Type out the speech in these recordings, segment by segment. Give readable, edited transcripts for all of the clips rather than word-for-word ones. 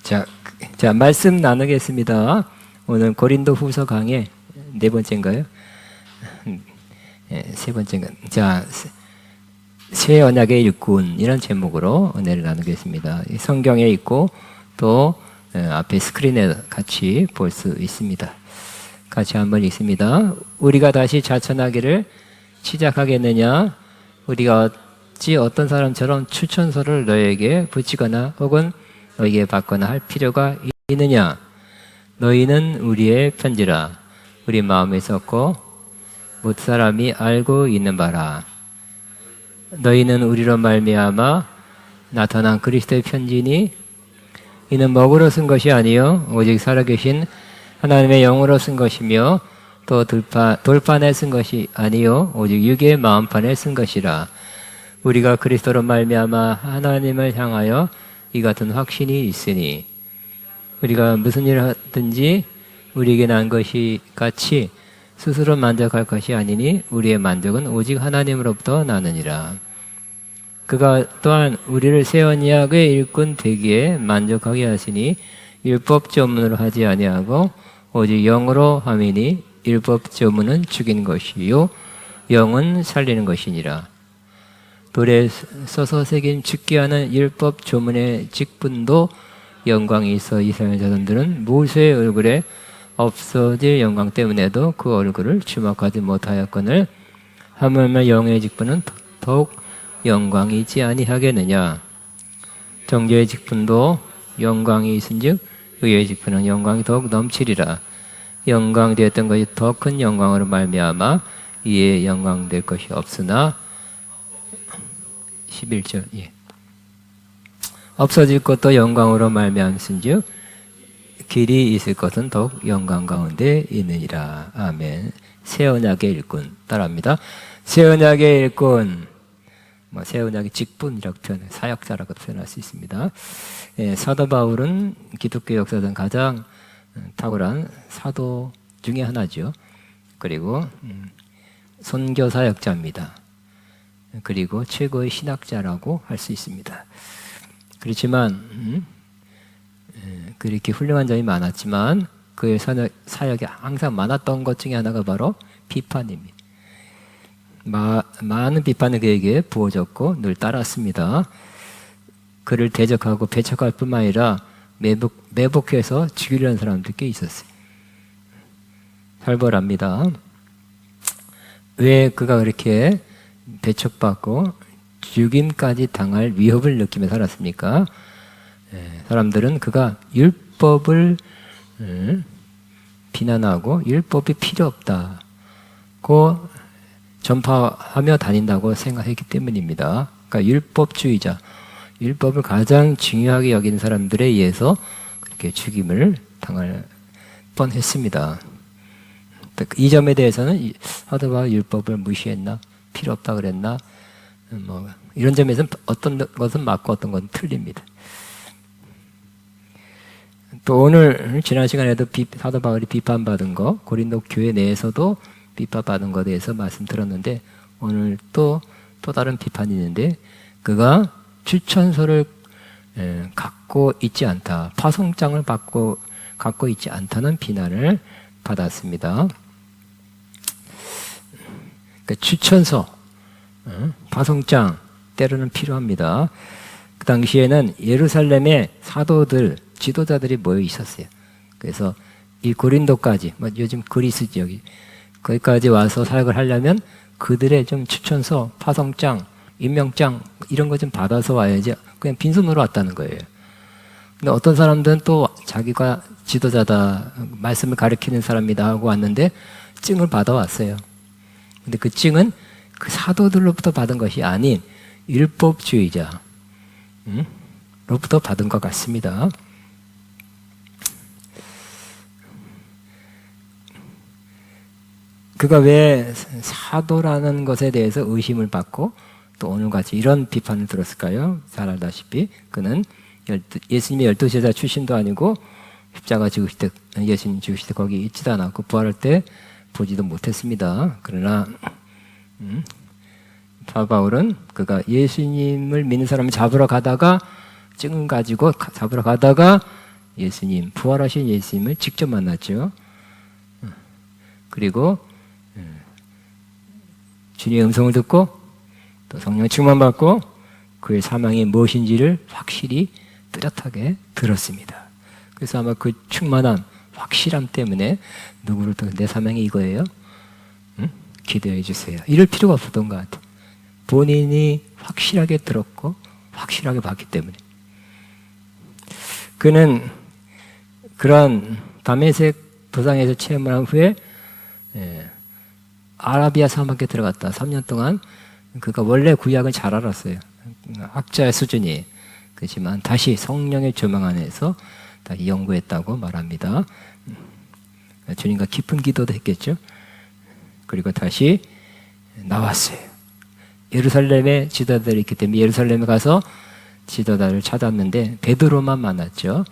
자, 말씀 나누겠습니다. 오늘 고린도 후서 강의 네 번째인가요? 세 번째인가? 자, 새 언약의 일꾼 이런 제목으로 은혜를 나누겠습니다. 성경에 있고 또 앞에 스크린에 같이 볼 수 있습니다. 같이 한번 읽습니다. 우리가 다시 자천하기를 시작하겠느냐? 우리가 어찌 어떤 사람처럼 추천서를 너에게 붙이거나 혹은 너에게 받거나 할 필요가 있느냐? 너희는 우리의 편지라. 우리 마음에 썼고 모든 사람이 알고 있는 바라. 너희는 우리로 말미암아 나타난 그리스도의 편지니 이는 먹으로 쓴 것이 아니요 오직 살아계신 하나님의 영으로 쓴 것이며 또 돌판에 쓴 것이 아니요 오직 육의 마음판에 쓴 것이라. 우리가 그리스도로 말미암아 하나님을 향하여 이 같은 확신이 있으니 우리가 무슨 일을 하든지 우리에게 난 것이 같이 스스로 만족할 것이 아니니 우리의 만족은 오직 하나님으로부터 나느니라. 그가 또한 우리를 새 언약의 일꾼 되기에 만족하게 하시니 율법 조문으로 하지 아니하고 오직 영으로 함이니 율법 조문은 죽이는 것이요 영은 살리는 것이니라. 돌에 써서 새긴 죽게 하는 율법 조문의 직분도 영광이 있어 이스라엘 자손들은 모세의 얼굴에 없어질 영광 때문에도 그 얼굴을 주목하지 못하였거늘 하물며 영의 직분은 더욱 영광이 있지 아니하겠느냐. 정죄의 직분도 영광이 있은즉 의의 직분은 영광이 더욱 넘치리라. 영광이 되었던 것이 더 큰 영광으로 말미암아 이에 영광될 것이 없으나 11절 없어질 것도 영광으로 말미암은즉 길이 있을 것은 더욱 영광 가운데 있느니라. 아멘. 새 언약의 일꾼 따라합니다. 새 언약의 일꾼, 새 언약의 직분이라고 표현해 사역자라고 표현할 수 있습니다. 사도 바울은 기독교 역사상 가장 탁월한 사도 중에 하나죠. 그리고 선교 사역자입니다. 그리고 최고의 신학자라고 할 수 있습니다. 그렇지만 그렇게 훌륭한 점이 많았지만 그의 사역이 항상 많았던 것 중에 하나가 바로 비판입니다. 많은 비판이 그에게 부어졌고 늘 따랐습니다. 그를 대적하고 배척할 뿐만 아니라 매복해서 죽이려는 사람도 꽤 있었어요. 살벌합니다. 왜 그가 그렇게 배척받고 죽임까지 당할 위협을 느끼며 살았습니까? 사람들은 그가 율법을 비난하고 율법이 필요 없다고 전파하며 다닌다고 생각했기 때문입니다. 그러니까 율법주의자, 율법을 가장 중요하게 여기는 사람들에 의해서 그렇게 죽임을 당할 뻔했습니다. 이 점에 대해서는 사도 바울이 율법을 무시했나? 필요 없다 그랬나? 이런 점에서는 어떤 것은 맞고 어떤 것은 틀립니다. 또 오늘 지난 시간에도 사도 바울이 비판받은 거, 고린도 교회 내에서도 비판받은 것에 대해서 말씀드렸는데 오늘 또 다른 비판이 있는데 그가 추천서를 갖고 있지 않다, 파송장을 갖고 있지 않다는 비난을 받았습니다. 그러니까 추천서, 파송장 때로는 필요합니다. 그 당시에는 예루살렘에 사도들, 지도자들이 모여 있었어요. 그래서 이 고린도까지, 요즘 그리스 지역이 거기까지 와서 사역을 하려면 그들의 좀 추천서, 파송장, 임명장 이런 거 좀 받아서 와야지 그냥 빈손으로 왔다는 거예요. 근데 어떤 사람들은 또 자기가 지도자다, 말씀을 가르치는 사람이다 하고 왔는데 증을 받아왔어요. 근데 그 증은 그 사도들로부터 받은 것이 아닌 율법주의자 로부터 받은 것 같습니다. 그가 왜 사도라는 것에 대해서 의심을 받고 또 오늘같이 이런 비판을 들었을까요? 잘 알다시피 그는 예수님의 12제자 출신도 아니고 십자가 죽으실 때, 예수님 죽으실 때 거기 있지도 않았고 부활할 때 보지도 못했습니다. 그러나 바울은 그가 예수님을 믿는 사람을 잡으러 가다가 증을 가지고 잡으러 가다가 예수님, 부활하신 예수님을 직접 만났죠. 그리고 주님의 음성을 듣고 또 성령 충만받고 그의 사명이 무엇인지를 확실히 뚜렷하게 들었습니다. 그래서 아마 그 충만함, 확실함 때문에 누구로부터 내 사명이 이거예요? 기도해 주세요. 이럴 필요가 없었던 것 같아요. 본인이 확실하게 들었고 확실하게 봤기 때문에. 그는 그런 다메섹 도상에서 체험을 한 후에 아라비아 사막에 들어갔다. 3년 동안 그가 원래 구약은 잘 알았어요. 학자의 수준이. 그렇지만 다시 성령의 조명 안에서 다시 연구했다고 말합니다. 주님과 깊은 기도도 했겠죠. 그리고 다시 나왔어요. 예루살렘에 지도자들이 있기 때문에 예루살렘에 가서 지도자를 찾았는데 베드로만 만났죠.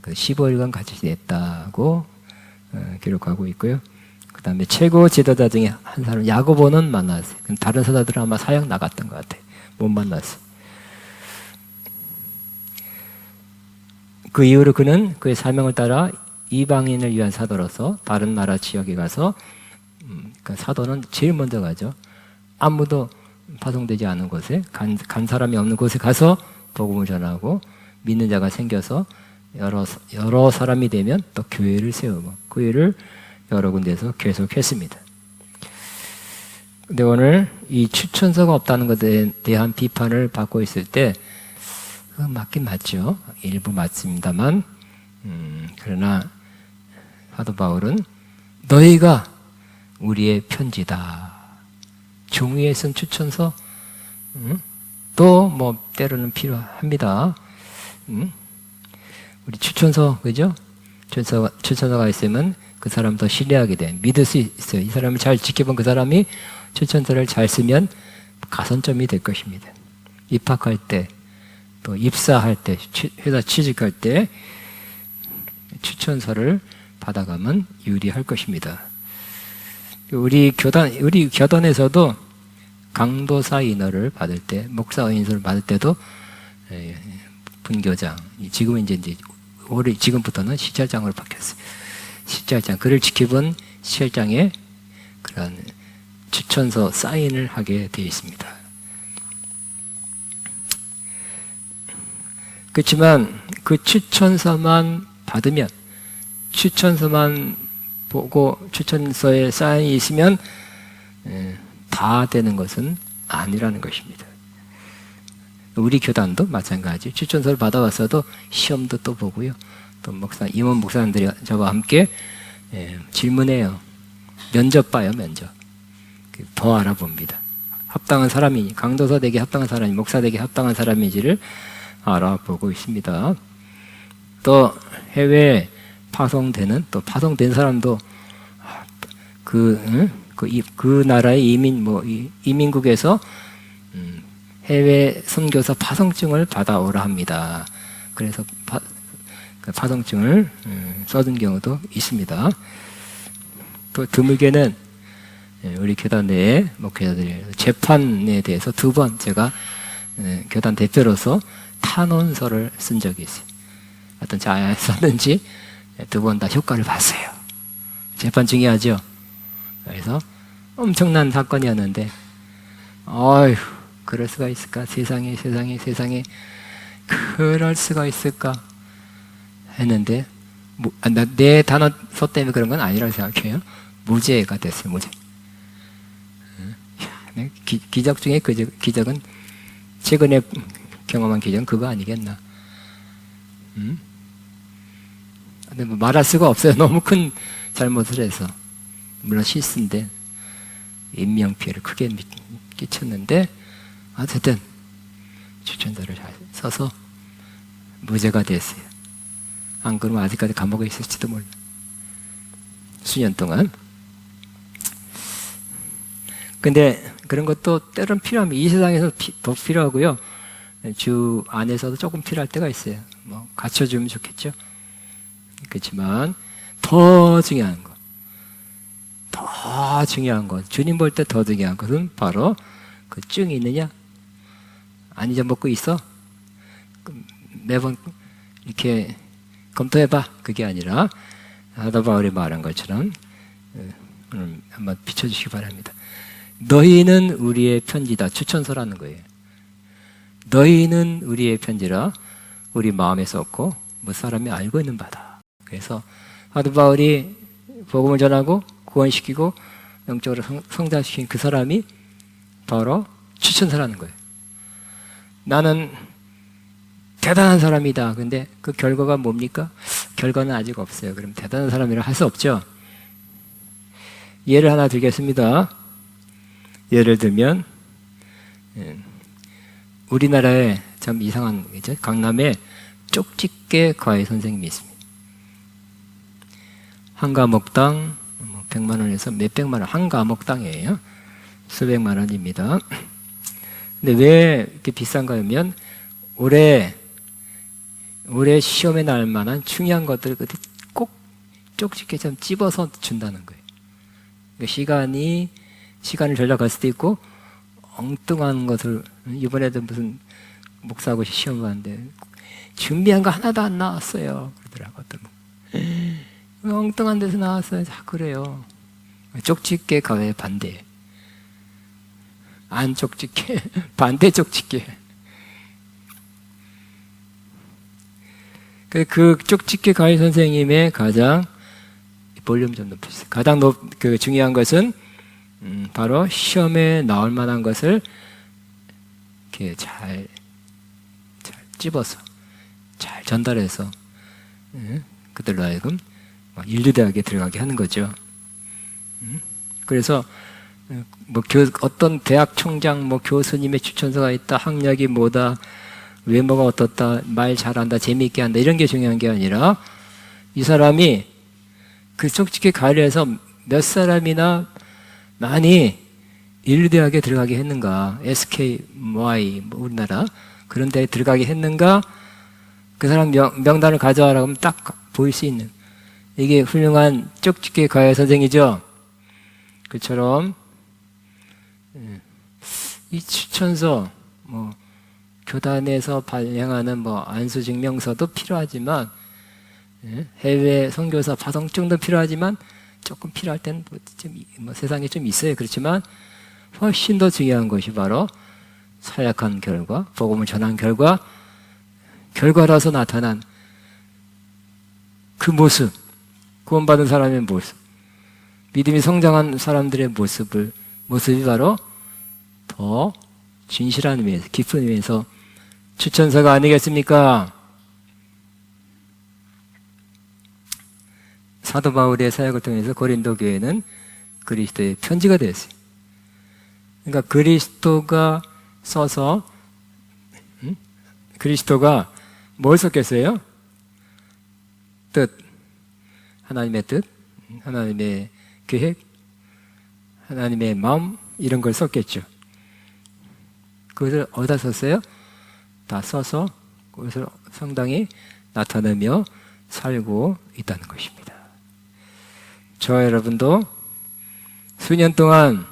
15일간 같이 지냈다고 기록하고 있고요. 그 다음에 최고 지도자 중에 한 사람 야고보는 만났어요. 다른 사자들은 아마 사역 나갔던 것 같아요. 못 만났어요. 그 이후로 그는 그의 사명을 따라 이방인을 위한 사도로서 다른 나라 지역에 가서 그러니까 사도는 제일 먼저 가죠. 아무도 파송되지 않은 곳에 간 사람이 없는 곳에 가서 복음을 전하고 믿는 자가 생겨서 여러 사람이 되면 또 교회를 세우고 그 일을 여러 군데에서 계속했습니다. 근데 오늘 이 추천서가 없다는 것에 대한 비판을 받고 있을 때 맞긴 맞죠. 일부 맞습니다만 그러나 사도 바울은 너희가 우리의 편지다. 종이에 쓴 추천서 또 뭐 때로는 필요합니다. 우리 추천서 그죠? 추천서가 있으면 그 사람 더 신뢰하게 돼. 믿을 수 있어요. 이 사람을 잘 지켜본 그 사람이 추천서를 잘 쓰면 가산점이 될 것입니다. 입학할 때 또 입사할 때, 회사 취직할 때 추천서를 받아가면 유리할 것입니다. 우리 교단에서도 강도사 인허를 받을 때, 목사 인서를 받을 때도 분교장, 지금은 이제 지금부터는 시찰장으로 바뀌었어요. 시찰장, 그를 지켜본 시찰장의 그런 추천서 사인을 하게 되어 있습니다. 그렇지만 그 추천서만 받으면 추천서만 보고 추천서에 사인이 있으면 다 되는 것은 아니라는 것입니다. 우리 교단도 마찬가지. 추천서를 받아왔어도 시험도 또 보고요. 또 임원 목사님들이 저와 함께 질문해요. 면접 봐요, 면접. 더 알아봅니다. 합당한 사람이, 강도사 되게 합당한 사람이, 목사 되게 합당한 사람인지를 알아보고 있습니다. 또 해외에 파송되는, 또 파송된 사람도 그 나라의 이민국에서 해외 선교사 파송증을 받아오라 합니다. 그래서 그 파송증을 써준 경우도 있습니다. 또 드물게는 우리 교단 내에 목회자들이 재판에 대해서 2번 제가 교단 대표로서 탄원서를 쓴 적이 있어요. 어떤 잘 썼는지 2번 다 효과를 봤어요. 재판 중요하죠. 그래서 엄청난 사건이었는데, 어휴, 그럴 수가 있을까? 세상에, 그럴 수가 있을까? 했는데, 내 단어서 때문에 그런 건 아니라고 생각해요. 무죄가 됐어요, 무죄. 기적 중에 기적은 최근에 경험한 기적은 그거 아니겠나? 근데 뭐 말할 수가 없어요. 너무 큰 잘못을 해서. 물론 실수인데 인명피해를 크게 끼쳤는데 어쨌든 추천서를 잘 써서 무죄가 됐어요. 안 그러면 아직까지 감옥에 있을지도 몰라. 수년 동안. 근데 그런 것도 때로는 필요합니다. 이 세상에서 더 필요하고요. 주 안에서도 조금 필요할 때가 있어요. 뭐 갖춰주면 좋겠죠. 그렇지만 더 중요한 것, 주님 볼 때 더 중요한 것은 바로 그 증이 있느냐? 안 잊어먹고 있어? 매번 이렇게 검토해봐. 그게 아니라 사도 바울이 말한 것처럼 오늘 한번 비춰주시기 바랍니다. 너희는 우리의 편지다. 추천서라는 거예요. 너희는 우리의 편지라 우리 마음에 썼고 뭐 사람이 알고 있는 바다. 그래서 사도 바울이 복음을 전하고 구원시키고 영적으로 성장시킨 그 사람이 바로 추천서라는 거예요. 나는 대단한 사람이다. 근데 그 결과가 뭡니까? 결과는 아직 없어요. 그럼 대단한 사람이라 할 수 없죠. 예를 하나 들겠습니다. 예를 들면 우리나라에 참 이상한 거죠. 강남에 쪽집게 과외 선생님이 있습니다. 한 과목당 100만 원에서 몇백만 원, 한 과목당이에요. 수백만 원입니다. 근데 왜 이렇게 비싼가 하면 올해 시험에 날 만한 중요한 것들을 꼭 쪽집게 좀 찝어서 준다는 거예요. 그러니까 시간을 전략할 수도 있고 엉뚱한 것을 이번에도 무슨 목사하고 시험 봤는데 준비한 거 하나도 안 나왔어요. 그러더라고. 엉뚱한 데서 나왔어요. 자, 그래요. 쪽집게 과외 반대. 안 쪽집게, 반대 쪽집게. 그 쪽집게 과외 선생님의 가장 볼륨 좀 높여주세요. 가장 중요한 것은 바로 시험에 나올 만한 것을 이렇게 잘 찝어서 잘 전달해서 그들로 하여금 인류대학에 들어가게 하는 거죠. 그래서 어떤 대학 총장 교수님의 추천서가 있다, 학력이 뭐다, 외모가 어떻다, 말 잘한다, 재미있게 한다 이런 게 중요한 게 아니라 이 사람이 그 쪽집게 가려해서 몇 사람이나 많이 인류대학에 들어가게 했는가, SKY 우리나라 그런 데에 들어가게 했는가, 그 사람 명단을 가져와라 하면 딱 보일 수 있는 이게 훌륭한 쪽집게 과외 선생이죠. 그처럼 이 추천서 교단에서 발행하는 안수증명서도 필요하지만 해외 선교사 파송증도 필요하지만 조금 필요할 때는 세상에 좀 있어요. 그렇지만 훨씬 더 중요한 것이 바로 사역한 결과, 복음을 전한 결과라서 나타난 그 모습, 구원받은 사람의 모습, 믿음이 성장한 사람들의 모습이 바로 더 진실한 의미에서, 깊은 의미에서 추천서가 아니겠습니까? 사도 바울의 사역을 통해서 고린도 교회는 그리스도의 편지가 되었어요. 그러니까 그리스도가 써서 그리스도가 뭘 썼겠어요? 뜻, 하나님의 뜻, 하나님의 계획, 하나님의 마음 이런 걸 썼겠죠. 그것을 어디다 썼어요? 다 써서 그것을 상당히 나타내며 살고 있다는 것입니다. 저와 여러분도 수년 동안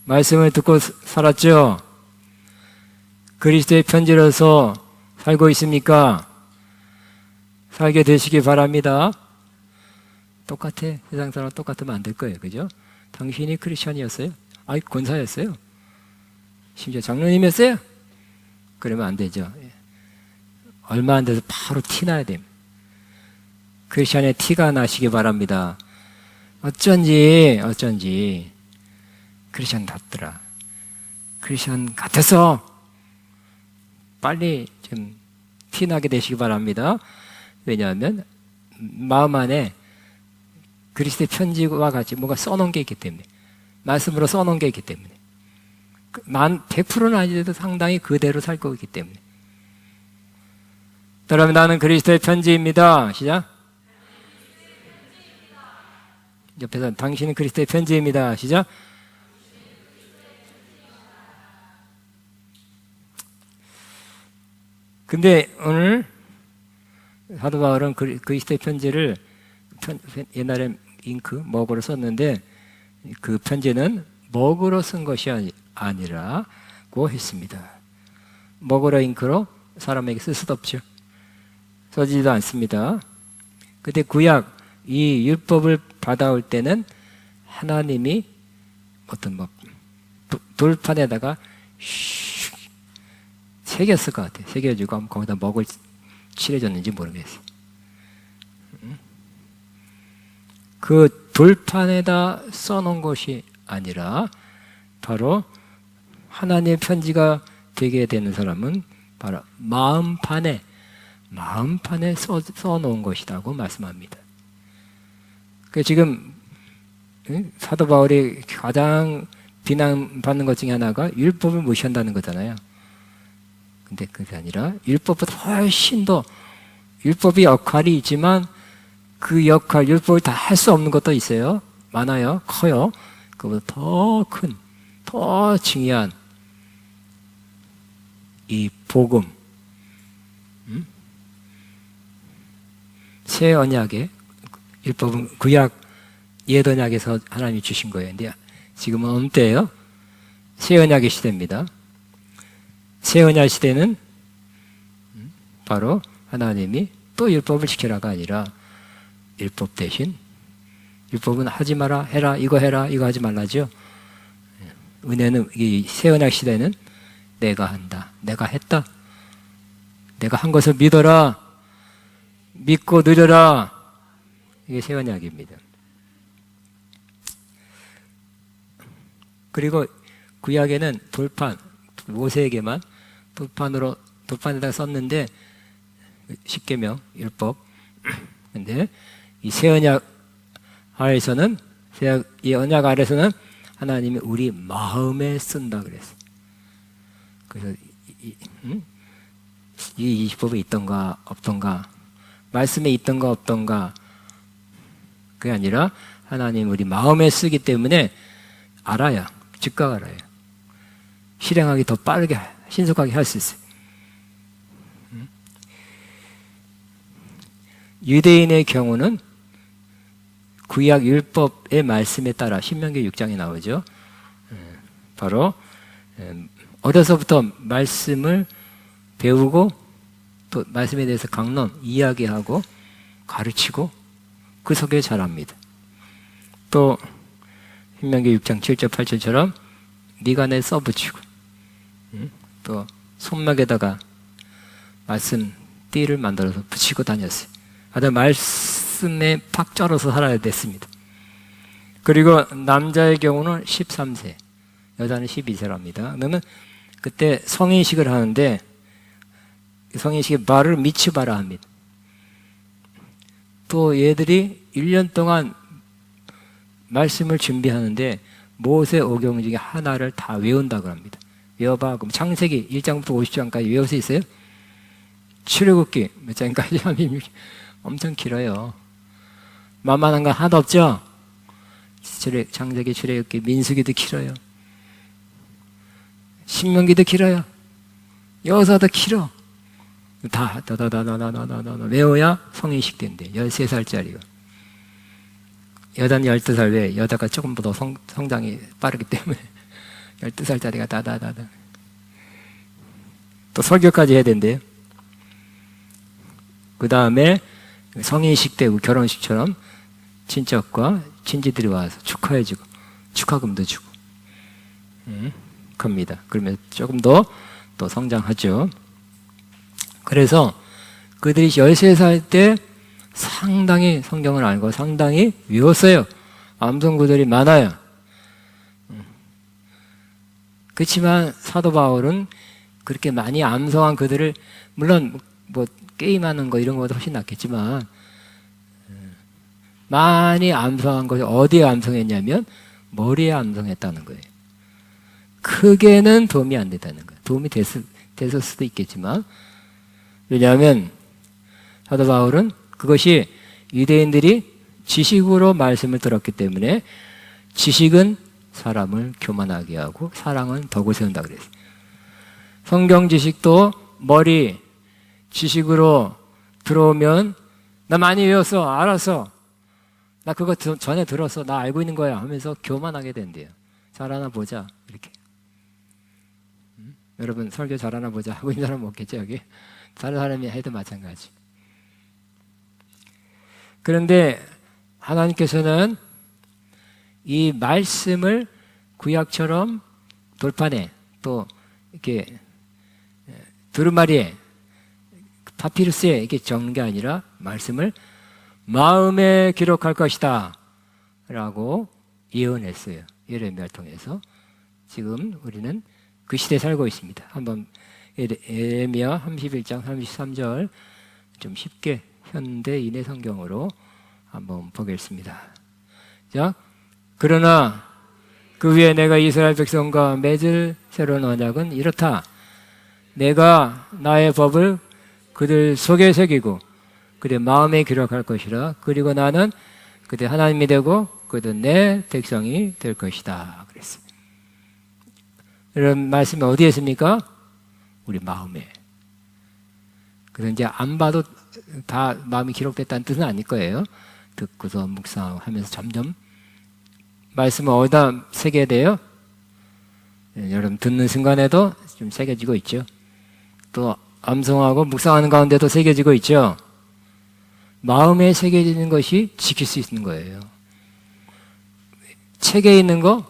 말씀을 듣고 살았죠? 그리스도의 편지로서 살고 있습니까? 살게 되시기 바랍니다. 똑같아. 세상 사람 똑같으면 안 될 거예요. 그죠? 당신이 크리스천이었어요? 권사였어요? 심지어 장로님이었어요? 그러면 안 되죠. 얼마 안 돼서 바로 티 나야 됩니다. 크리스천의 티가 나시기 바랍니다. 어쩐지 크리스천 같더라. 크리스천 같아서 빨리 좀 티나게 되시기 바랍니다. 왜냐하면 마음 안에 그리스도의 편지와 같이 뭔가 써놓은 게 있기 때문에, 말씀으로 써놓은 게 있기 때문에, 100%는 아니더라도 상당히 그대로 살고 있기 때문에. 여러분, 나는 그리스도의 편지입니다. 시작. 옆에서 당신은 그리스도의 편지입니다. 시작. 근데 오늘 사도 바울은 그리스도의 편지를 옛날에 잉크, 먹으로 썼는데 그 편지는 먹으로 쓴 것이 아니라고 했습니다. 먹으로 잉크로 사람에게 쓸 수도 없죠. 써지지도 않습니다. 근데 구약 이 율법을 받아올 때는 하나님이 어떤 뭐 돌판에다가 새겼을 것 같아요. 새겨주고 거기다 먹을 칠해줬는지 모르겠어요. 그 돌판에다 써놓은 것이 아니라 바로 하나님의 편지가 되게 되는 사람은 바로 마음판에 써놓은 것이라고 말씀합니다. 지금 사도 바울이 가장 비난받는 것 중에 하나가 율법을 무시한다는 거잖아요. 근데 그게 아니라 율법보다 훨씬 더 율법의 역할이 있지만 그 역할, 율법을 다 할 수 없는 것도 있어요. 많아요. 커요. 그보다 더 큰, 더 중요한 이 복음, 새 언약의 율법은 구약 옛 언약에서 하나님이 주신 거예요. 근데 지금은 어느 때예요? 새 언약의 시대입니다. 새 언약 시대는 바로 하나님이 또 율법을 지키라가 아니라 율법 대신 율법은 하지 마라, 해라, 이거 하지 말라죠. 은혜는 이 새 언약 시대는 내가 한다, 내가 했다, 내가 한 것을 믿어라, 믿고 누려라. 이게 새 언약입니다. 그리고 구약에는 돌판, 모세에게만 돌판에다가 썼는데 십계명, 율법. 근데 이 새 언약 아래에서는 이 언약 아래에서는 하나님이 우리 마음에 쓴다 그랬어요. 그래서 이 율법에 있던가 없던가, 말씀에 있던가 없던가, 그게 아니라 하나님 우리 마음에 쓰기 때문에 알아야, 즉각 알아요. 실행하기 더 빠르게, 신속하게 할 수 있어요. 유대인의 경우는 구약 율법의 말씀에 따라 신명기 6장에 나오죠. 바로 어려서부터 말씀을 배우고 또 말씀에 대해서 강론, 이야기하고 가르치고 그 속에 자랍니다. 또 신명기 6장 7절 8절처럼 미간에 써붙이고 또 손목에다가 말씀 띠를 만들어서 붙이고 다녔어요. 아주 말씀에 팍 쩔어서 살아야 됐습니다. 그리고 남자의 경우는 13세, 여자는 12세랍니다. 그러면 그때 성인식을 하는데 성인식에 말을 미치바라 합니다. 또 얘들이 1년 동안 말씀을 준비하는데 모세 오경 중에 하나를 다 외운다고 합니다. 외워봐. 그럼 창세기 1장부터 50장까지 외울 수 있어요? 출애굽기 몇 장까지 하면 엄청 길어요. 만만한 거 하나도 없죠? 창세기, 출애굽기, 민수기도 길어요. 신명기도 길어요. 여호수아도 길어. 다 외워야 성인식 된대. 13살짜리가. 여자는 12살 왜? 여자가 조금 더 성장이 빠르기 때문에 12살짜리가 다다다다. 또 설교까지 해야 된대요. 그 다음에 성인식 때 결혼식처럼 친척과 친지들이 와서 축하해주고 축하금도 주고 겁니다. 그러면 조금 더 또 성장하죠. 그래서 그들이 13살 때 상당히 성경을 알고 상당히 외웠어요. 암송구절이 많아요. 그렇지만 사도 바울은 그렇게 많이 암송한 그들을 물론 뭐 게임하는 거 이런 것보다 훨씬 낫겠지만 많이 암송한 것이 어디에 암송했냐면 머리에 암송했다는 거예요. 크게는 도움이 안 됐다는 거예요. 도움이 됐을 수도 있겠지만 왜냐하면 사도 바울은 그것이 유대인들이 지식으로 말씀을 들었기 때문에 지식은 사람을 교만하게 하고 사랑은 덕을 세운다 그랬어요. 성경 지식도 머리 지식으로 들어오면 나 많이 외웠어, 알았어, 나 그거 전에 들었어, 나 알고 있는 거야 하면서 교만하게 된대요. 잘하나 보자 이렇게. 여러분 설교 잘하나 보자 하고 있는 사람 없겠죠 여기? 다른 사람이 해도 마찬가지. 그런데 하나님께서는 이 말씀을 구약처럼 돌판에 또 이렇게 두루마리에 파피루스에 이렇게 적는 게 아니라 말씀을 마음에 기록할 것이다 라고 예언했어요. 예레미야를 통해서. 지금 우리는 그 시대에 살고 있습니다. 한번 예레미야 31장 33절 좀 쉽게 현대인의 성경으로 한번 보겠습니다. 자, 그러나 그 위에 내가 이스라엘 백성과 맺을 새로운 언약은 이렇다. 내가 나의 법을 그들 속에 새기고 그들 마음에 기록할 것이라. 그리고 나는 그들 하나님이 되고 그들 내 백성이 될 것이다. 그랬어요. 이런 말씀이 어디에 있습니까? 우리 마음에. 그래서 이제 안 봐도 다 마음이 기록됐다는 뜻은 아닐 거예요. 듣고서 묵상하면서 점점 말씀을 어디다 새겨야 돼요? 여러분 듣는 순간에도 좀 새겨지고 있죠. 또 암송하고 묵상하는 가운데도 새겨지고 있죠. 마음에 새겨지는 것이 지킬 수 있는 거예요. 책에 있는 거,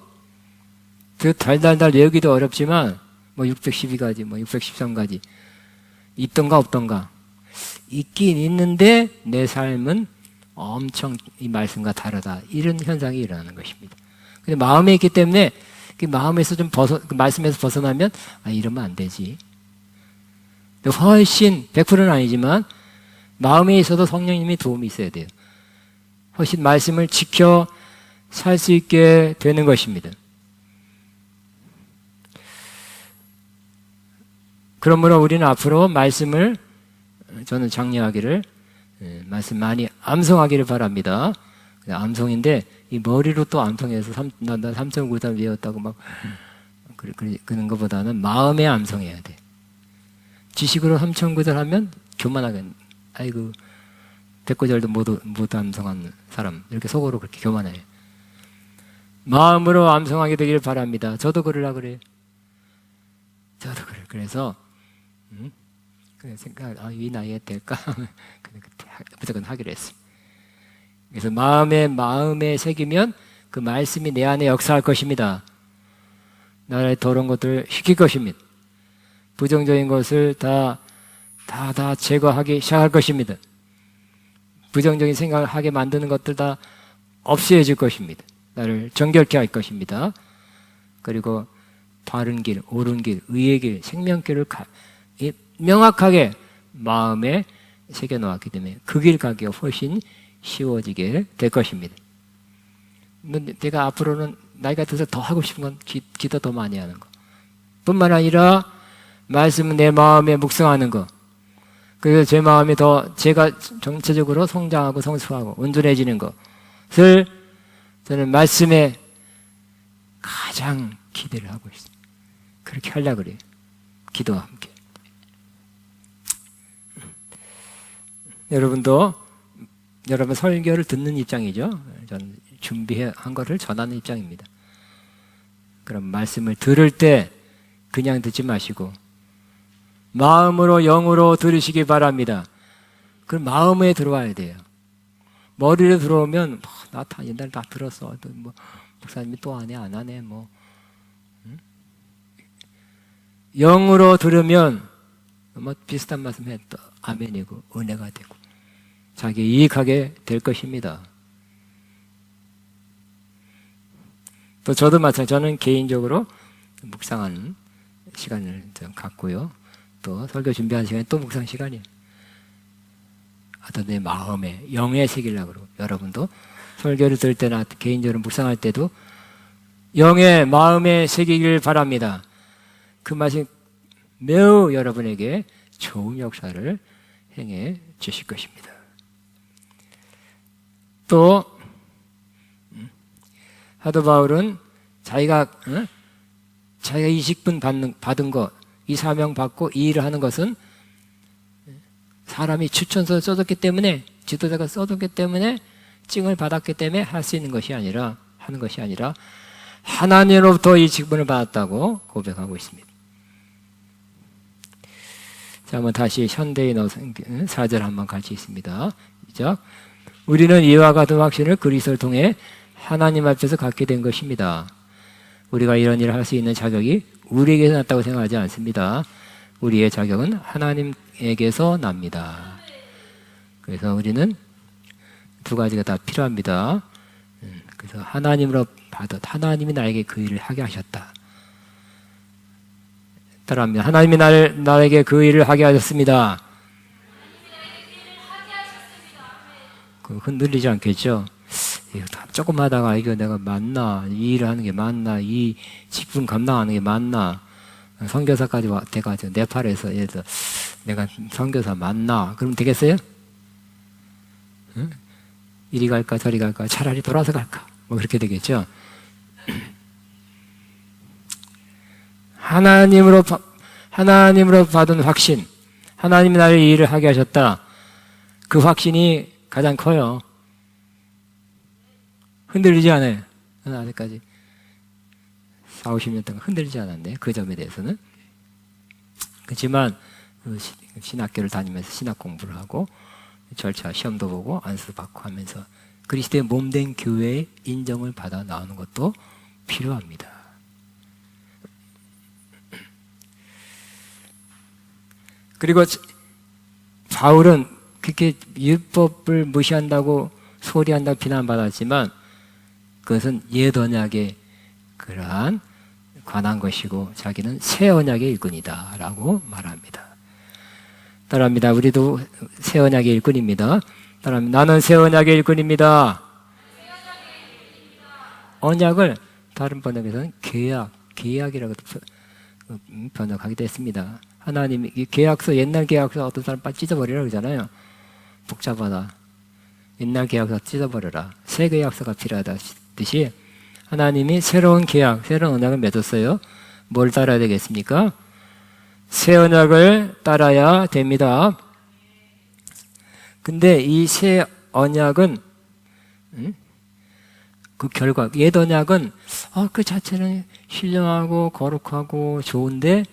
그 달달달 외우기도 어렵지만 뭐 612가지, 뭐 613가지 있던가 없던가 있긴 있는데 내 삶은 엄청 이 말씀과 다르다. 이런 현상이 일어나는 것입니다. 근데 마음에 있기 때문에 그 마음에서 좀 그 말씀에서 벗어나면 이러면 안 되지. 훨씬 100%는 아니지만 마음에 있어도 성령님이 도움이 있어야 돼요. 훨씬 말씀을 지켜 살 수 있게 되는 것입니다. 그러므로 우리는 앞으로 말씀을 저는 장려하기를 말씀 많이 암송하기를 바랍니다. 암송인데 이 머리로 또 암송해서 나 3.9단 외웠다고 막 그런 것보다는 마음에 암송해야 돼. 지식으로 3.9단 하면 교만하게 아이고 100구절도 못 암송하는 사람 이렇게 속으로 그렇게 교만해요. 마음으로 암송하게 되기를 바랍니다. 저도 그러려고 그래요. 저도 그래요. 그래서 그냥 생각 이 나이에 될까? 무조건 하기로 했어요. 그래서 마음에 새기면 그 말씀이 내 안에 역사할 것입니다. 나의 더러운 것들을 시킬 것입니다. 부정적인 것을 다 제거하기 시작할 것입니다. 부정적인 생각을 하게 만드는 것들 다 없애질 것입니다. 나를 정결케 할 것입니다. 그리고 바른 길, 옳은 길, 의의 길, 생명길을 명확하게 마음에 새겨놓았기 때문에 그 길 가기가 훨씬 쉬워지게 될 것입니다. 내가 앞으로는 나이가 들어서 더 하고 싶은 건 기도 더 많이 하는 거 뿐만 아니라 말씀은 내 마음에 묵상하는 거. 그래서 제 마음이 더 제가 전체적으로 성장하고 성숙하고 온전해지는 것을 저는 말씀에 가장 기대를 하고 있어요. 그렇게 하려고 그래요. 기도와 함께. 여러분도 여러분 설교를 듣는 입장이죠. 저는 준비한 것을 전하는 입장입니다. 그럼 말씀을 들을 때 그냥 듣지 마시고 마음으로 영으로 들으시기 바랍니다. 그럼 마음에 들어와야 돼요. 머리로 들어오면 나 다 옛날에 다 들었어. 뭐 목사님이 또 하네 안 하네 뭐. 영으로 들으면 뭐 비슷한 말씀 했다. 아멘이고 은혜가 되고 자기 이익하게 될 것입니다. 또 저도 마찬가지. 저는 개인적으로 묵상하는 시간을 좀 갖고요. 또 설교 준비하는 시간이 또 묵상 시간이에요. 어떤 내 마음에 영에 새기려고 그러고 여러분도 설교를 들을 때나 개인적으로 묵상할 때도 영의 마음에 새기길 바랍니다. 그 맛이 매우 여러분에게 좋은 역사를 행해 주실 것입니다. 또 사도 바울은 자기가 20분 받은 것, 이 사명 받고 이 일을 하는 것은 사람이 추천서를 써줬기 때문에 지도자가 써줬기 때문에 찡을 받았기 때문에 할 수 있는 것이 아니라 하는 것이 아니라 하나님으로부터 이 직분을 받았다고 고백하고 있습니다. 자, 한번 다시 현대인어 4절 한번 같이 있습니다. 시작. 우리는 이와 같은 확신을 그리스도를 통해 하나님 앞에서 갖게 된 것입니다. 우리가 이런 일을 할 수 있는 자격이 우리에게서 났다고 생각하지 않습니다. 우리의 자격은 하나님에게서 납니다. 그래서 우리는 두 가지가 다 필요합니다. 그래서 하나님으로 받아 하나님이 나에게 그 일을 하게 하셨다. 따라합니다. 하나님이 나에게 그 일을 하게 하셨습니다. 흔들리지 않겠죠? 조금 하다가 이거 내가 맞나? 이 일을 하는 게 맞나? 이 직분 감당하는 게 맞나? 선교사까지 돼가지고 네팔에서 예를 들어 내가 선교사 맞나? 그럼 되겠어요? 응? 이리 갈까 저리 갈까? 차라리 돌아서 갈까? 뭐 그렇게 되겠죠? 하나님으로 받은 확신, 하나님이 나를 이 일을 하게 하셨다. 그 확신이 가장 커요. 흔들리지 않아요. 저는 아직까지 40-50년 동안 흔들리지 않았네. 그 점에 대해서는. 그렇지만 신학교를 다니면서 신학 공부를 하고 절차 시험도 보고 안수도 받고 하면서 그리스도의 몸된 교회의 인정을 받아 나오는 것도 필요합니다. 그리고 바울은 그렇게 율법을 무시한다고 소리한다고 비난받았지만 그것은 옛 언약의 그러한 관한 것이고 자기는 새 언약의 일꾼이다 라고 말합니다. 따라합니다. 우리도 새 언약의 일꾼입니다. 따라합니다. 나는 새 언약의 일꾼입니다. 언약을 다른 번역에서는 계약이라고 번역하기도 했습니다. 하나님이 계약서, 옛날 계약서 어떤 사람 빨리 찢어버리라 그러잖아요. 복잡하다. 옛날 계약서 찢어버려라. 새 계약서가 필요하다듯이 하나님이 새로운 계약, 새로운 언약을 맺었어요. 뭘 따라야 되겠습니까? 새 언약을 따라야 됩니다. 근데 이 새 언약은 그 결과, 옛 언약은 그 자체는 신령하고 거룩하고 좋은데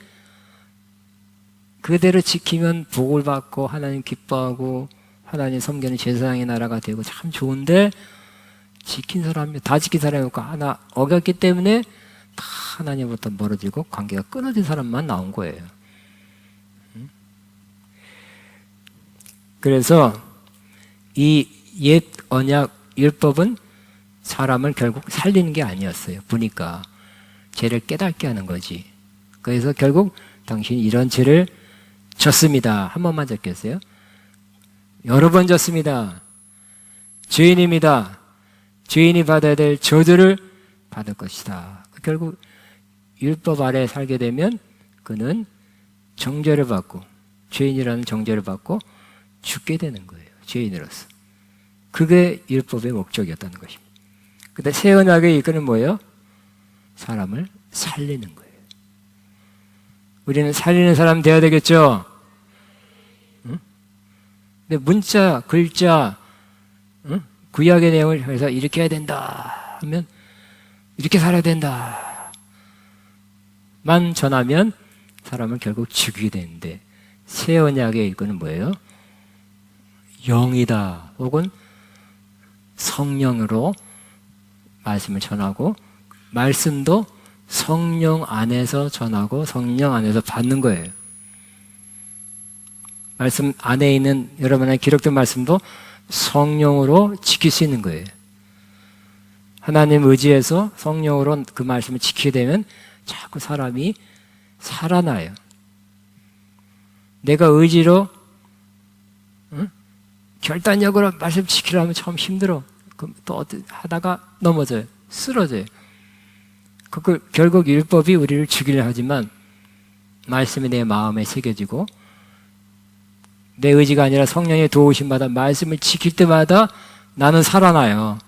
그대로 지키면 복을 받고 하나님 기뻐하고 하나님 섬기는 제사장의 나라가 되고 참 좋은데 다 지킨 사람이 없고 하나 어겼기 때문에 다 하나님부터 멀어지고 관계가 끊어진 사람만 나온 거예요. 그래서 이 옛 언약 율법은 사람을 결국 살리는 게 아니었어요. 보니까 죄를 깨닫게 하는 거지. 그래서 결국 당신이 이런 죄를 졌습니다. 한 번만 졌겠어요? 여러 번 졌습니다. 죄인입니다. 죄인이 받아야 될 저주를 받을 것이다. 결국 율법 아래 살게 되면 그는 정죄를 받고 죄인이라는 정죄를 받고 죽게 되는 거예요. 죄인으로서. 그게 율법의 목적이었다는 것입니다. 근데 새 언약의 이거는 뭐예요? 사람을 살리는 거예요. 우리는 살리는 사람 돼야 되겠죠? 응? 근데 문자, 글자, 응? 구약의 내용을 해서 이렇게 해야 된다 하면 이렇게 살아야 된다 만 전하면 사람을 결국 죽이게 되는데 새 언약의 이거는 뭐예요? 영이다 혹은 성령으로 말씀을 전하고 말씀도 성령 안에서 전하고 성령 안에서 받는 거예요. 말씀 안에 있는 여러분의 기록된 말씀도 성령으로 지킬 수 있는 거예요. 하나님 의지해서 성령으로 그 말씀을 지키게 되면 자꾸 사람이 살아나요. 내가 의지로 결단력으로 말씀 지키려면 참 힘들어. 그럼 또 하다가 넘어져요. 쓰러져요. 결국 율법이 우리를 죽이려 하지만 말씀이 내 마음에 새겨지고 내 의지가 아니라 성령의 도우심받아 말씀을 지킬 때마다 나는 살아나요.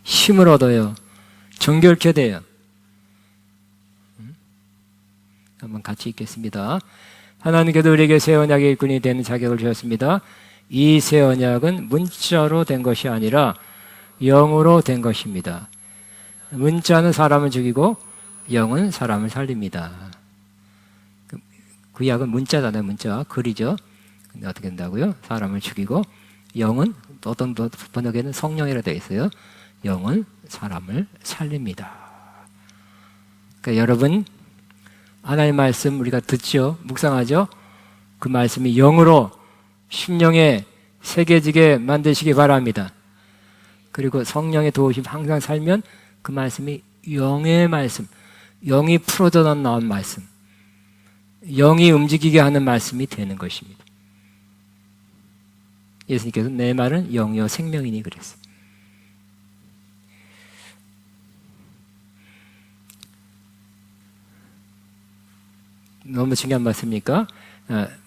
힘을 얻어요. 정결케 돼요. 한번 같이 읽겠습니다. 하나님께서 우리에게 새 언약의 일꾼이 되는 자격을 주셨습니다. 이 새 언약은 문자로 된 것이 아니라 영으로 된 것입니다. 문자는 사람을 죽이고 영은 사람을 살립니다. 구약은 문자잖아요. 문자, 글이죠. 근데 어떻게 된다고요? 사람을 죽이고 영은 어떤 번역에는 성령이라 되어 있어요. 영은 사람을 살립니다. 그러니까 여러분 하나님 말씀 우리가 듣죠, 묵상하죠. 그 말씀이 영으로 심령에 새겨지게 만드시기 바랍니다. 그리고 성령의 도우심 항상 살면 그 말씀이 영의 말씀, 영이 풀어져 나온 말씀, 영이 움직이게 하는 말씀이 되는 것입니다. 예수님께서 내 말은 영이요 생명이니 그랬어요. 너무 중요한 말씀입니까?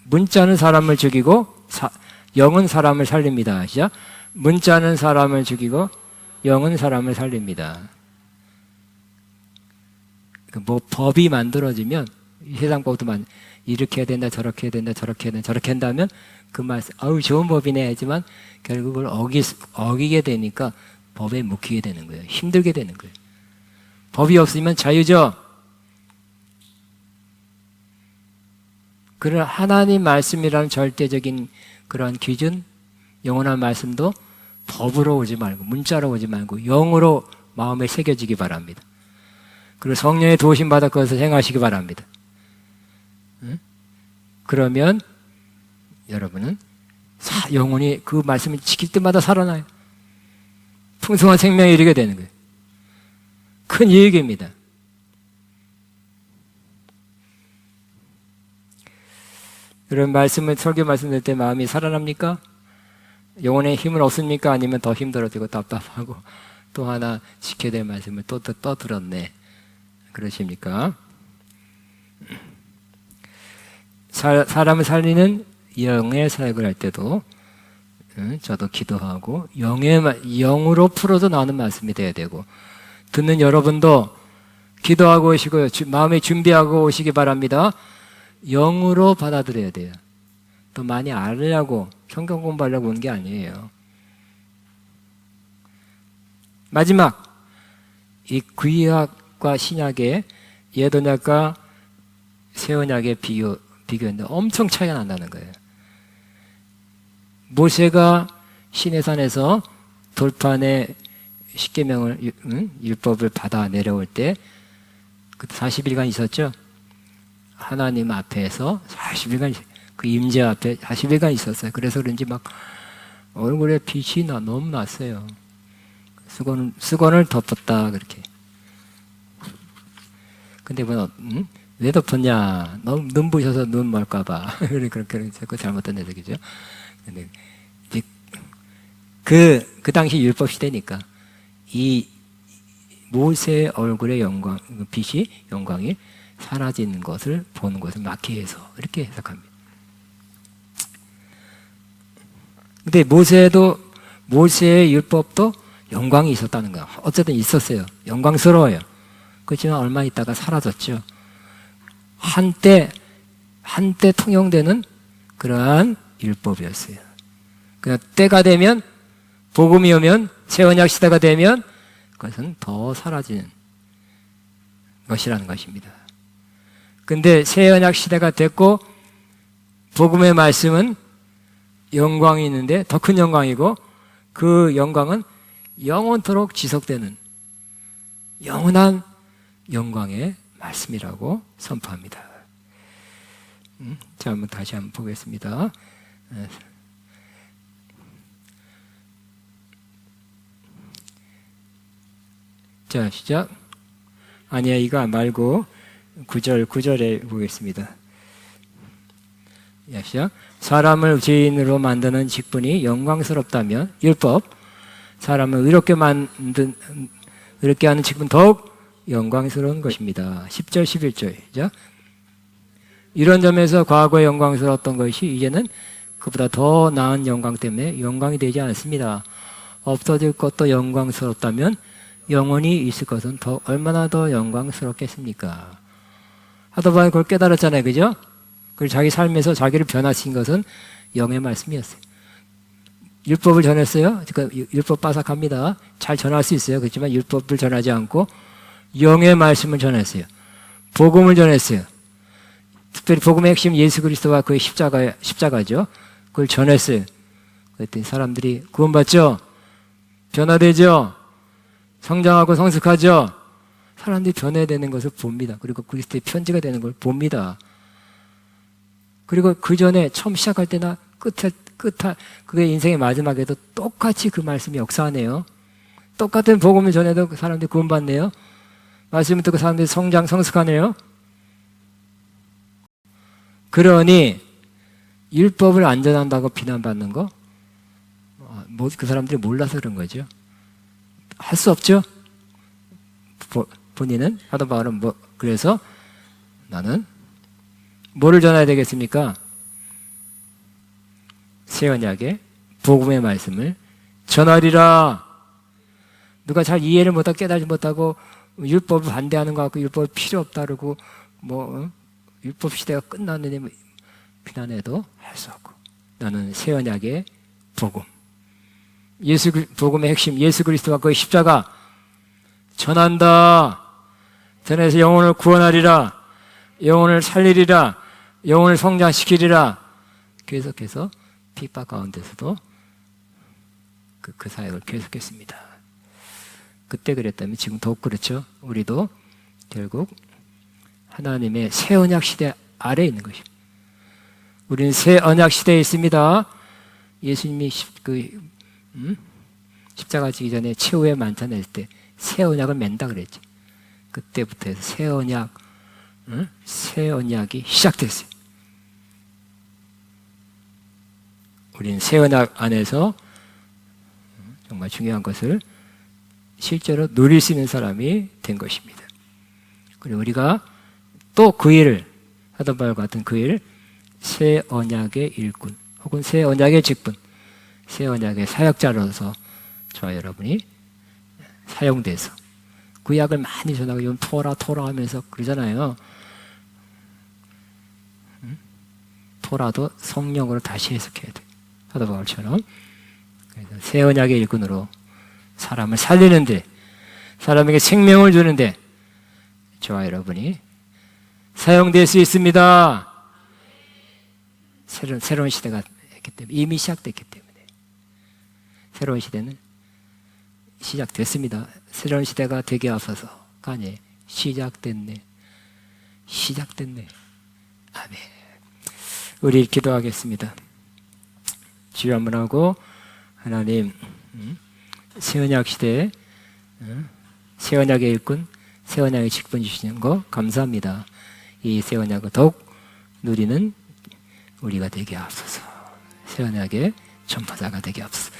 문자는 사람을 죽이고 영은 사람을 살립니다. 시작. 문자는 사람을 죽이고 영은 사람을 살립니다. 뭐 법이 만들어지면 세상 법도 이렇게 해야 된다, 저렇게 해야 된다, 저렇게 해야 된다, 저렇게 한다면 그 말씀, 아우 좋은 법이네 하지만 결국 그걸 어기게 되니까 법에 묶이게 되는 거예요. 힘들게 되는 거예요. 법이 없으면 자유죠. 그런 하나님 말씀이라는 절대적인 그러한 기준, 영원한 말씀도 법으로 오지 말고 문자로 오지 말고 영으로 마음에 새겨지기 바랍니다. 그리고 성령의 도우심 받아 그것을 행하시기 바랍니다. 응? 그러면 여러분은 영혼이 그 말씀을 지킬 때마다 살아나요. 풍성한 생명에 이르게 되는 거예요. 큰 이익입니다. 여러분 설교 말씀 들 때 마음이 살아납니까? 영혼에 힘은 없습니까? 아니면 더 힘들어지고 답답하고 또 하나 지켜야 될 말씀을 또 들었네. 그러십니까? 사람을 살리는 영의 사역을 할 때도 저도 기도하고 영으로 풀어서 나오는 말씀이 돼야 되고 듣는 여러분도 기도하고 오시고 마음에 준비하고 오시기 바랍니다. 영으로 받아들여야 돼요. 또 많이 알으려고 성경 공부하려고 온 게 아니에요. 마지막 이 구약과 신약의 옛 언약과 새 언약의 비교인데 엄청 차이가 난다는 거예요. 모세가 시내산에서 돌판에 십계명을 율법을 받아 내려올 때 그때 40일간 있었죠. 하나님 앞에서 40일간 그 임재 앞에 40일간 있었어요. 그래서 그런지 막 얼굴에 빛이 너무 났어요. 수건을 덮었다 그렇게. 근데 왜 덮었냐? 너무 눈부셔서 눈 멀까봐. 그렇게 자꾸 잘못된 해석이죠. 근데 이제 그 당시 율법 시대니까 이 모세의 얼굴의 영광, 빛이 영광이 사라지는 것을 보는 것을 막기 위해서 이렇게 해석합니다. 근데 모세의 율법도 영광이 있었다는 거야. 어쨌든 있었어요. 영광스러워요. 그렇지만 얼마 있다가 사라졌죠. 한때 통용되는 그러한 율법이었어요. 그냥 때가 되면 복음이 오면 새 언약 시대가 되면 그것은 더 사라지는 것이라는 것입니다. 근데 새 언약 시대가 됐고 복음의 말씀은 영광이 있는데 더 큰 영광이고 그 영광은 영원토록 지속되는 영원한 영광의 말씀이라고 선포합니다. 자, 다시 한번 보겠습니다. 자, 시작. 아니야, 이거 말고 9절에 보겠습니다. 야, 시작. 사람을 죄인으로 만드는 직분이 영광스럽다면 율법, 사람을 의롭게 하는 직분 더욱 영광스러운 것입니다. 10절, 11절. 이런 점에서 과거에 영광스러웠던 것이 이제는 그보다 더 나은 영광 때문에 영광이 되지 않습니다. 없어질 것도 영광스럽다면 영원히 있을 것은 얼마나 더 영광스럽겠습니까? 하다 보니 그걸 깨달았잖아요. 그죠? 그리고 자기 삶에서 자기를 변화시킨 것은 영의 말씀이었어요. 율법을 전했어요. 그러니까 율법 빠삭합니다. 잘 전할 수 있어요. 그렇지만 율법을 전하지 않고 영의 말씀을 전했어요. 복음을 전했어요. 특별히 복음의 핵심 예수 그리스도와 그의 십자가죠. 그걸 전했어요. 그랬더니 사람들이 구원받죠? 변화되죠? 성장하고 성숙하죠? 사람들이 변화되는 것을 봅니다. 그리고 그리스도의 편지가 되는 걸 봅니다. 그리고 그 전에 처음 시작할 때나 그게 인생의 마지막에도 똑같이 그 말씀이 역사하네요. 똑같은 복음을 전해도 그 사람들이 구원받네요. 말씀을 듣고 사람들이 성장, 성숙하네요. 그러니 율법을 안 전한다고 비난받는 거, 그 사람들이 몰라서 그런 거죠. 할 수 없죠. 본인은 하던 바는 그래서 나는 뭐를 전해야 되겠습니까? 새 언약의 복음의 말씀을 전하리라. 누가 잘 이해를 못하고 깨달지 못하고 율법을 반대하는 것 같고 율법 필요 없다 그러고 율법 시대가 끝났느니 비난해도 할 수 없고, 나는 새 언약의 복음, 복음의 핵심 예수 그리스도와 그의 십자가 전한다. 전해서 영혼을 구원하리라, 영혼을 살리리라, 영혼을 성장시키리라. 계속해서 핍박 가운데서도 그 사역을 계속했습니다. 그때 그랬다면 지금 더욱 그렇죠. 우리도 결국 하나님의 새 언약 시대 아래에 있는 것입니다. 우리는 새 언약 시대에 있습니다. 예수님이 십자가 지기 전에 최후의 만찬 낼 때 새 언약을 맨다 그랬지. 그때부터 해서 새 언약이 시작됐어요. 우리는 새 언약 안에서 정말 중요한 것을 실제로 누릴 수 있는 사람이 된 것입니다. 그리고 우리가 또 그 일을 하던 바와 같은 그 일, 새 언약의 일꾼 혹은 새 언약의 직분, 새 언약의 사역자로서 저와 여러분이 사용돼서 구약을 많이 전하고 이건 토라 하면서 그러잖아요. 토라도 성령으로 다시 해석해야 돼. 사도 바울처럼. 그래서 새 언약의 일꾼으로 사람을 살리는데, 사람에게 생명을 주는데 저와 여러분이 사용될 수 있습니다. 새로운 시대가 했기 때문에, 이미 시작됐기 때문에. 새로운 시대는 시작됐습니다. 새로운 시대가 되게 앞서서 아니 시작됐네. 아멘. 우리 기도하겠습니다. 주여 한번 하고, 하나님 새 언약 시대에 새 언약의 일꾼, 새 언약의 직분 주시는 거 감사합니다. 이 새 언약을 더욱 누리는 우리가 되게 앞서서 새 언약의 전파자가 되게 앞서서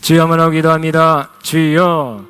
주여 한번 하고 기도합니다. 주여